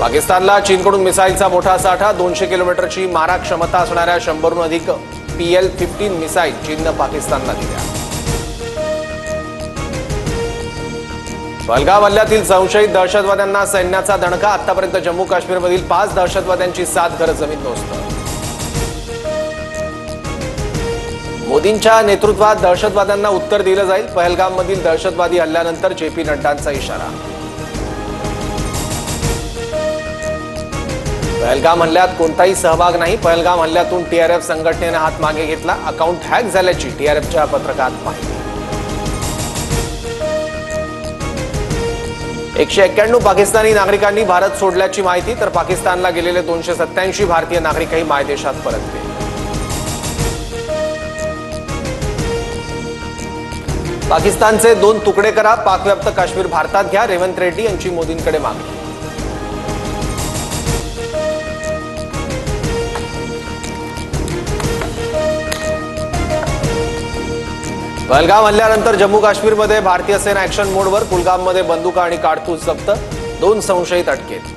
पाकिस्तानला चीनकडून मिसाईलचा मोठा साठा, 200 किलोमीटरची मारा क्षमता असणाऱ्या 100हून अधिक PL-15 मिसाईल चीननं पाकिस्तानला दिल्या. पहलगाम हल्ल्यातील संशयित दहशतवाद्यांना सैन्याचा दणका, आतापर्यंत जम्मू काश्मीरमधील 5 दहशतवाद्यांची 7 घरं जमीनदोस्त. मोदींच्या नेतृत्वात दहशतवाद्यांना उत्तर दिलं जाईल, पहलगाममधील दहशतवादी हल्ल्यानंतर JP नड्डांचा इशारा. पहलगाम हल्ल्यात कोणताही सहभाग नाही, पहलगाम हल्ल्यातून TRF संघटनेने हात मागे घेतला, अकाउंट हॅक झाल्याची TRFच्या पत्रकात माहिती. 191 पाकिस्तानी नागरिकांनी भारत सोडल्याची माहिती, तर पाकिस्तानला गेलेले 287 भारतीय नागरिकही मायदेशात परतले. पाकिस्तानचे 2 तुकडे करा, पाकव्याप्त काश्मीर भारतात घ्या, रेवंत रेड्डी यांची मोदींकडे मागणी. पहलगाम हल्ल्यानंतर जम्मू काश्मीरमध्ये भारतीय सेना ऍक्शन मोडवर, कुलगाममध्ये बंदुका आणि काडतूस जप्त, 2 संशयित अटकेत.